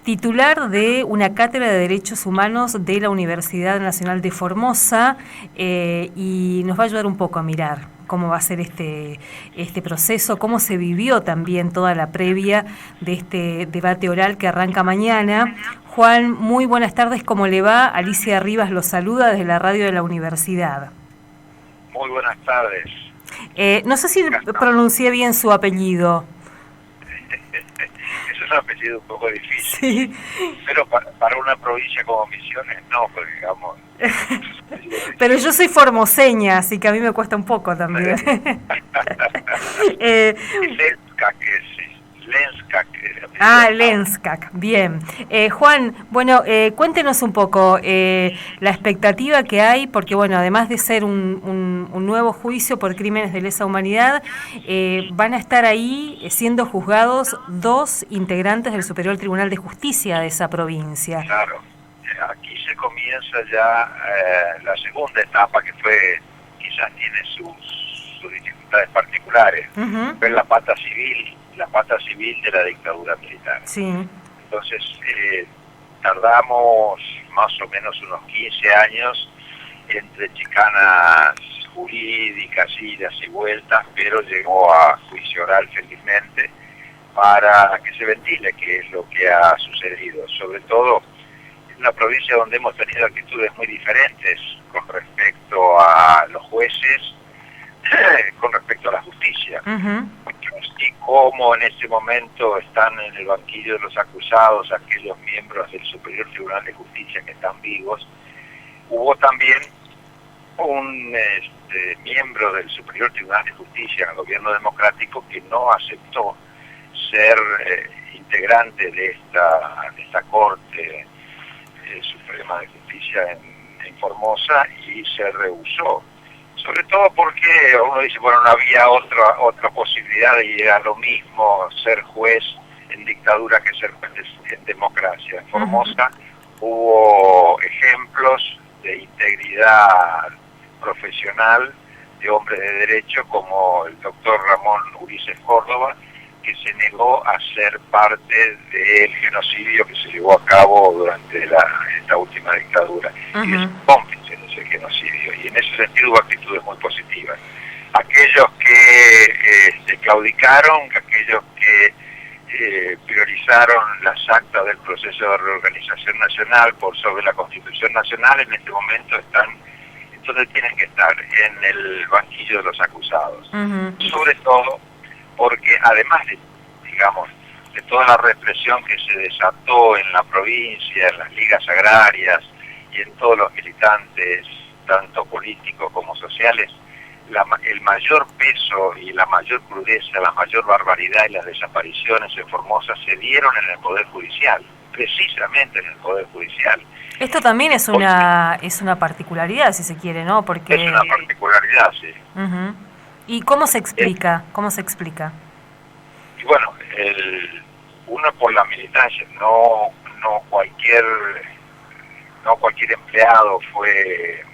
titular de una cátedra de Derechos Humanos de la Universidad Nacional de Formosa, y nos va a ayudar un poco a mirar cómo va a ser este proceso, cómo se vivió también toda la previa de este debate oral que arranca mañana. Juan, muy buenas tardes, ¿cómo le va? Alicia Rivas los saluda desde la radio de la universidad. Muy buenas tardes. No sé si pronuncié bien su apellido. Es un apellido un poco difícil. Sí. Pero para una provincia como Misiones, no, porque digamos... Pero yo soy formoseña, así que a mí me cuesta un poco también. Lenskak, bien. Juan, bueno, cuéntenos un poco la expectativa que hay, porque bueno, además de ser un nuevo juicio por crímenes de lesa humanidad, van a estar ahí siendo juzgados 2 integrantes del Superior Tribunal de Justicia de esa provincia. Claro, aquí se comienza ya la segunda etapa, que fue, quizás tiene sus dificultades particulares, pero la pata civil de la dictadura militar. Sí. Entonces, tardamos más o menos unos 15 años entre chicanas jurídicas, idas y vueltas, pero llegó a juicio oral felizmente para que se ventile qué es lo que ha sucedido. Sobre todo en una provincia donde hemos tenido actitudes muy diferentes con respecto a los jueces, con respecto a la justicia. Y cómo en este momento están en el banquillo de los acusados aquellos miembros del Superior Tribunal de Justicia que están vivos. Hubo también un miembro del Superior Tribunal de Justicia en el gobierno democrático que no aceptó ser integrante de esta Corte Suprema de Justicia en Formosa, y se rehusó. Sobre todo porque uno dice, bueno, no había otra posibilidad y era lo mismo ser juez en dictadura que ser juez en democracia. En Formosa hubo ejemplos de integridad profesional de hombres de derecho, como el doctor Ramón Ulises Córdoba, que se negó a ser parte del genocidio que se llevó a cabo durante esta última dictadura. Y es cómplice de ese genocidio, y en ese sentido hubo actitudes muy positivas. Aquellos que claudicaron, aquellos que priorizaron las actas del proceso de reorganización nacional por sobre la Constitución Nacional, en este momento están donde tienen que estar, en el banquillo de los acusados. Sobre todo porque además de toda la represión que se desató en la provincia, en las ligas agrarias y en todos los militantes, tanto políticos como sociales, el mayor peso y la mayor crudeza, la mayor barbaridad y las desapariciones en Formosa se dieron en el Poder Judicial, precisamente en el Poder Judicial. Esto también es una particularidad, si se quiere, ¿no? Porque es una particularidad, sí. ¿Y cómo se explica? ¿Cómo se explica? Y bueno, uno por la militancia, no cualquier empleado fue,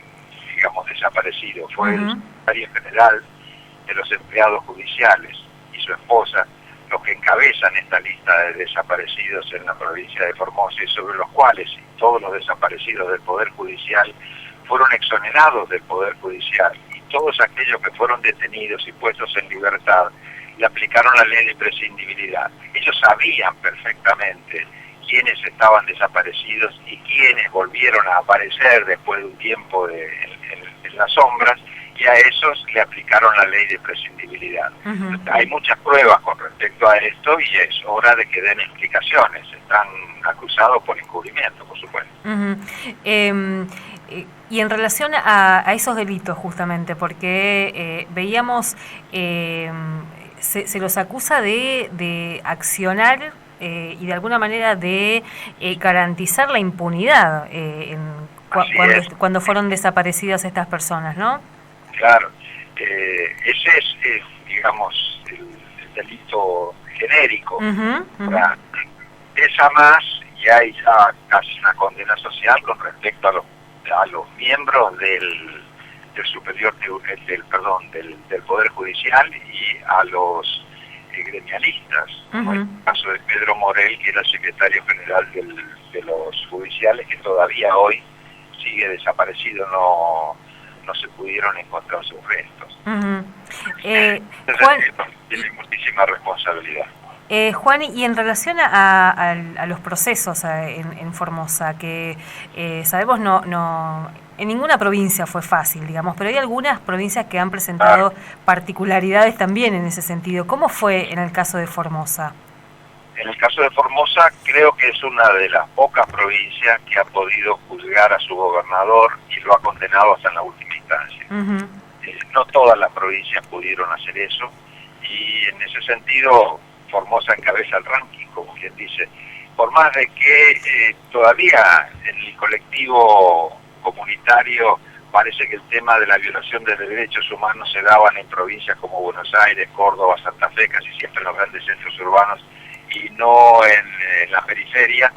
digamos, desaparecido. Fue el secretario general de los empleados judiciales y su esposa los que encabezan esta lista de desaparecidos en la provincia de Formosa, y sobre los cuales todos los desaparecidos del Poder Judicial fueron exonerados del Poder Judicial, y todos aquellos que fueron detenidos y puestos en libertad le aplicaron la ley de imprescindibilidad. Ellos sabían perfectamente quiénes estaban desaparecidos y quiénes volvieron a aparecer después de un tiempo en las sombras, y a esos le aplicaron la ley de prescindibilidad. Hay muchas pruebas con respecto a esto y es hora de que den explicaciones. Están acusados por encubrimiento, por supuesto. Y en relación a esos delitos, justamente, porque veíamos, se los acusa de accionar y de alguna manera de garantizar la impunidad cuando fueron desaparecidas estas personas, ¿no? Claro, ese es, digamos, el delito genérico. Pesa más y hay ya casi una condena social con respecto a los miembros del Poder Judicial y a los gremialistas, como el caso de Pedro Morel, que era el secretario general de los judiciales, que todavía hoy sigue desaparecido, no se pudieron encontrar sus restos. Juan, tiene muchísima responsabilidad. Juan, y en relación a los procesos en Formosa, que sabemos no en ninguna provincia fue fácil, digamos, pero hay algunas provincias que han presentado particularidades también en ese sentido. ¿Cómo fue en el caso de Formosa? En el caso de Formosa, creo que es una de las pocas provincias que ha podido juzgar a su gobernador y lo ha condenado hasta en la última instancia. No todas las provincias pudieron hacer eso, y en ese sentido Formosa encabeza el ranking, como quien dice, por más de que todavía en el colectivo comunitario parece que el tema de la violación de derechos humanos se daban en provincias como Buenos Aires, Córdoba, Santa Fe, casi siempre en los grandes centros urbanos y no en la periferia.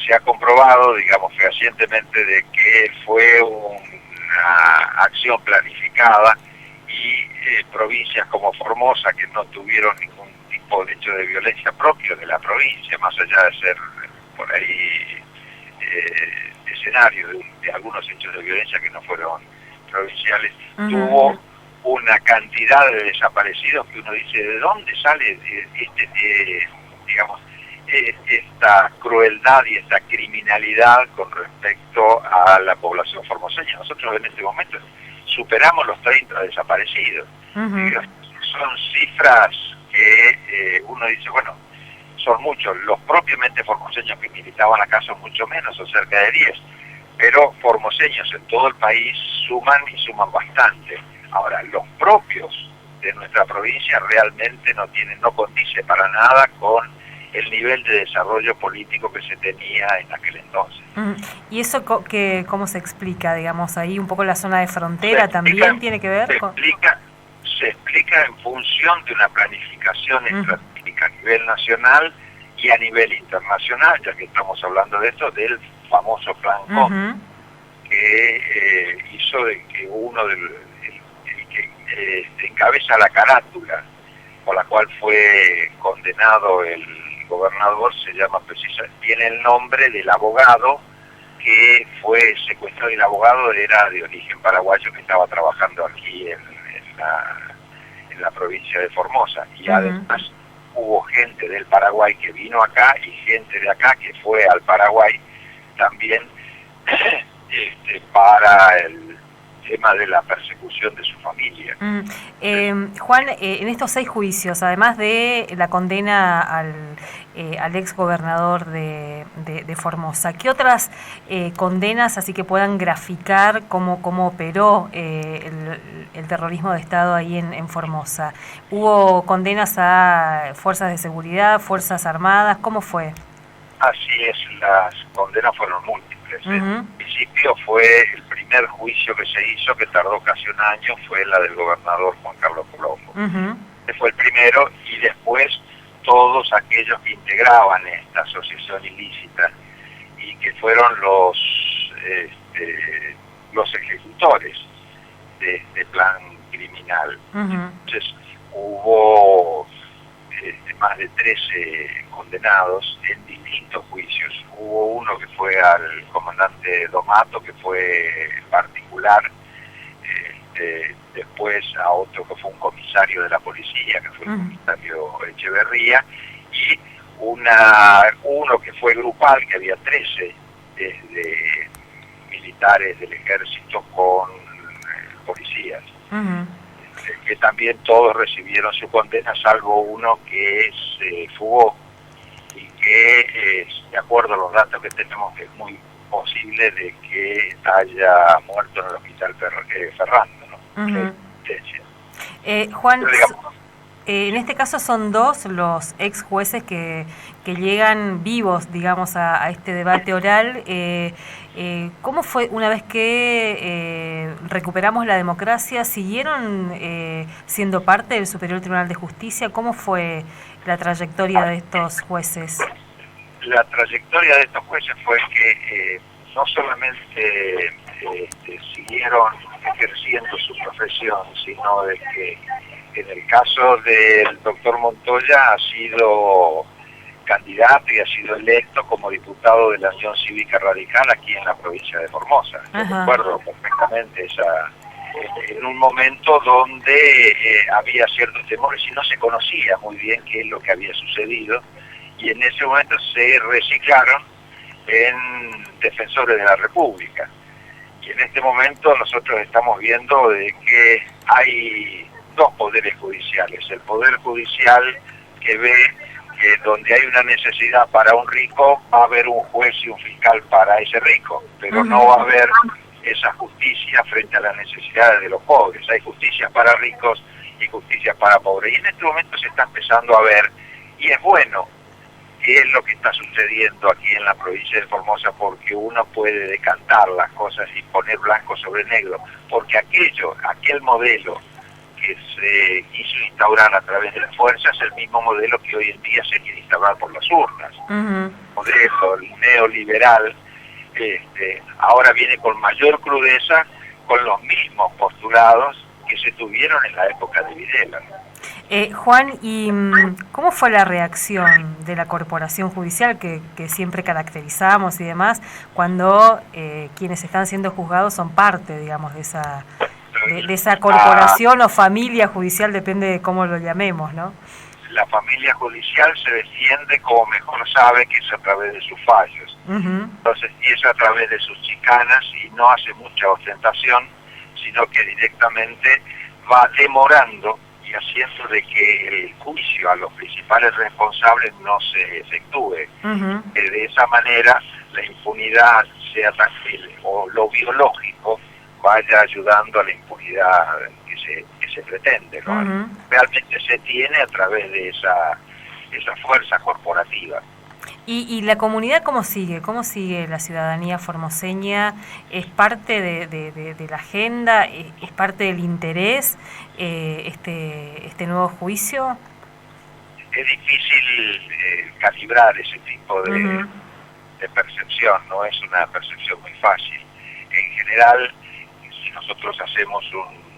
Se ha comprobado, digamos, fehacientemente de que fue una acción planificada, y provincias como Formosa, que no tuvieron ningún tipo de hecho de violencia propio de la provincia, más allá de ser por ahí escenario de algunos hechos de violencia que no fueron provinciales, tuvo una cantidad de desaparecidos que uno dice, ¿de dónde sale digamos, esta crueldad y esta criminalidad con respecto a la población formoseña? Nosotros en este momento superamos los 30 desaparecidos. Son cifras que uno dice, bueno, son muchos. Los propiamente formoseños que militaban acá son mucho menos, son cerca de 10. Pero formoseños en todo el país suman, y suman bastante. Ahora, los propios de nuestra provincia realmente no condice para nada con el nivel de desarrollo político que se tenía en aquel entonces. ¿Y eso cómo se explica, digamos, ahí un poco la zona de frontera también tiene que ver? Se explica en función de una planificación estratégica a nivel nacional y a nivel internacional, ya que estamos hablando de esto, del famoso Plan Condor, que hizo de que el que encabeza la carátula por la cual fue condenado el gobernador tiene el nombre del abogado que fue secuestrado, y el abogado era de origen paraguayo que estaba trabajando aquí en la provincia de Formosa, y además hubo gente del Paraguay que vino acá y gente de acá que fue al Paraguay también para el tema de la persecución de su familia. Juan, en estos 6 juicios, además de la condena al ex gobernador de Formosa, ¿qué otras condenas así que puedan graficar cómo operó el terrorismo de Estado ahí en Formosa? ¿Hubo condenas a fuerzas de seguridad, fuerzas armadas? ¿Cómo fue? Así es, las condenas fueron múltiples. En principio fue el primer juicio que se hizo, que tardó casi un año, fue la del gobernador Juan Carlos Colombo. Este fue el primero, y después todos aquellos que integraban esta asociación ilícita y que fueron los ejecutores de este plan criminal. Entonces hubo más de 13 condenados en distintos juicios. Hubo uno que fue al comandante Domato, que fue particular, después a otro que fue un comisario de la policía, que fue el comisario Echeverría, y uno que fue grupal, que había 13 militares del ejército con policías. Que también todos recibieron su condena, salvo uno que se fugó y que, de acuerdo a los datos que tenemos, que es muy posible de que haya muerto en el hospital Ferrando, ¿no? Juan, en este caso son 2 los ex jueces que llegan vivos, digamos, a este debate oral. ¿Cómo fue una vez que recuperamos la democracia? ¿Siguieron siendo parte del Superior Tribunal de Justicia? ¿Cómo fue la trayectoria de estos jueces? La trayectoria de estos jueces fue que no solamente siguieron ejerciendo su profesión, sino de que En el caso del doctor Montoya ha sido candidato y ha sido electo como diputado de la Unión Cívica Radical aquí en la provincia de Formosa. Yo recuerdo perfectamente en un momento donde había ciertos temores y no se conocía muy bien qué es lo que había sucedido, y en ese momento se reciclaron en defensores de la República. Y en este momento nosotros estamos viendo de que hay dos poderes judiciales. El Poder Judicial que ve que donde hay una necesidad para un rico va a haber un juez y un fiscal para ese rico, pero no va a haber esa justicia frente a las necesidades de los pobres. Hay justicia para ricos y justicia para pobres. Y en este momento se está empezando a ver, y es bueno, qué es lo que está sucediendo aquí en la provincia de Formosa, porque uno puede decantar las cosas y poner blanco sobre negro, porque aquel modelo que se quiso instaurar a través de la fuerza es el mismo modelo que hoy en día se quiere instaurar por las urnas. Modelo neoliberal ahora viene con mayor crudeza, con los mismos postulados que se tuvieron en la época de Videla. Juan, ¿y cómo fue la reacción de la corporación judicial que siempre caracterizamos y demás cuando quienes están siendo juzgados son parte, digamos, de esa corporación o familia judicial, depende de cómo lo llamemos, ¿no? La familia judicial se defiende como mejor sabe, que es a través de sus fallos. Entonces, y es a través de sus chicanas, y no hace mucha ostentación, sino que directamente va demorando y haciendo de que el juicio a los principales responsables no se efectúe. De esa manera la impunidad sea tangible, o lo biológico vaya ayudando a la impunidad que se pretende, ¿no? Realmente se tiene a través de esa fuerza corporativa. ¿Y la comunidad cómo sigue? ¿Cómo sigue la ciudadanía formoseña? ¿Es parte de la agenda? ¿Es parte del interés este nuevo juicio? Es difícil calibrar ese tipo de percepción, no es una percepción muy fácil. En general, si nosotros hacemos un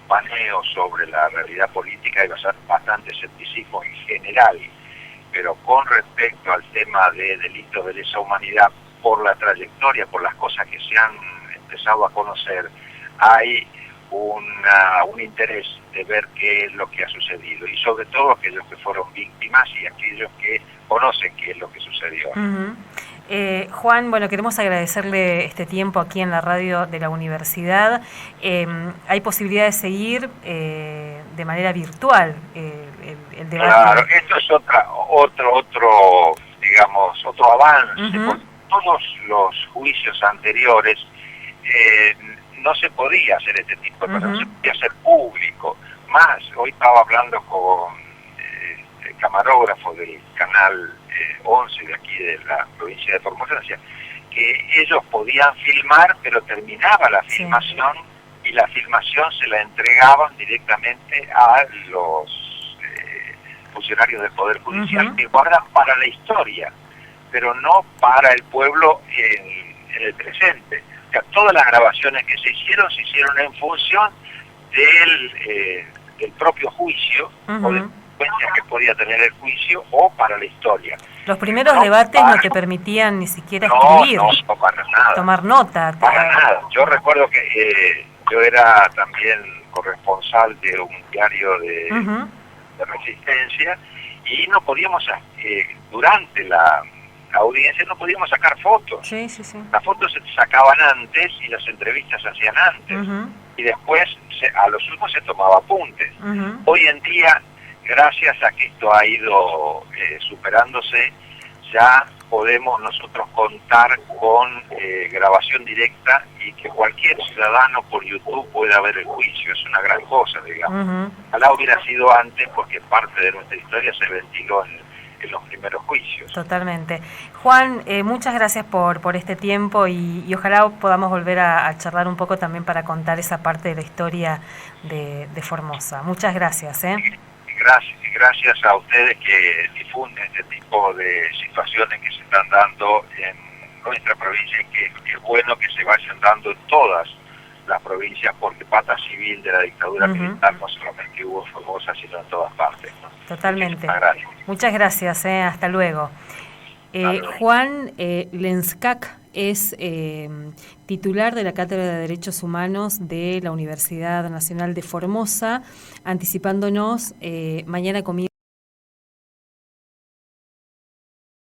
paneo sobre la realidad política, hay bastante escepticismo en general, pero con respecto al tema de delitos de lesa humanidad, por la trayectoria, por las cosas que se han empezado a conocer, hay un interés de ver qué es lo que ha sucedido, y sobre todo aquellos que fueron víctimas y aquellos que conocen qué es lo que sucedió. Juan, bueno, queremos agradecerle este tiempo aquí en la radio de la universidad. ¿Hay posibilidad de seguir de manera virtual el debate? Claro, esto es otro avance, porque todos los juicios anteriores no se podía hacer este tipo de cosas, no se podía hacer público. Más, hoy estaba hablando con el camarógrafo del canal 11 de aquí de la provincia de Formosa, decía que ellos podían filmar, pero terminaba la filmación y la filmación se la entregaban directamente a los funcionarios del Poder Judicial, que guardan para la historia, pero no para el pueblo en el presente. O sea, todas las grabaciones que se hicieron en función del propio juicio, o de consecuencias que podía tener el juicio, o para la historia. Los primeros debates no te permitían ni siquiera escribir, no, para nada, tomar nota. Para nada. Yo recuerdo que yo era también corresponsal de un diario de Resistencia, y no podíamos, durante la audiencia no podíamos sacar fotos. Las fotos se sacaban antes y las entrevistas se hacían antes, y después a lo sumo se tomaba apuntes. Hoy en día, gracias a que esto ha ido superándose, ya podemos nosotros contar con grabación directa, y que cualquier ciudadano por YouTube pueda ver el juicio. Es una gran cosa, digamos. Ojalá hubiera sido antes, porque parte de nuestra historia se ventiló en los primeros juicios. Totalmente. Juan, muchas gracias por este tiempo, y ojalá podamos volver a charlar un poco también para contar esa parte de la historia de Formosa. Muchas gracias. Gracias a ustedes que difunden este tipo de situaciones que se están dando en nuestra provincia, y que es bueno que se vayan dando en todas las provincias, porque pata civil de la dictadura militar no solamente hubo en Formosa, sino en todas partes, ¿no? Totalmente. Muchas gracias, hasta luego. Juan Lenskak es titular de la Cátedra de Derechos Humanos de la Universidad Nacional de Formosa, anticipándonos, mañana comienza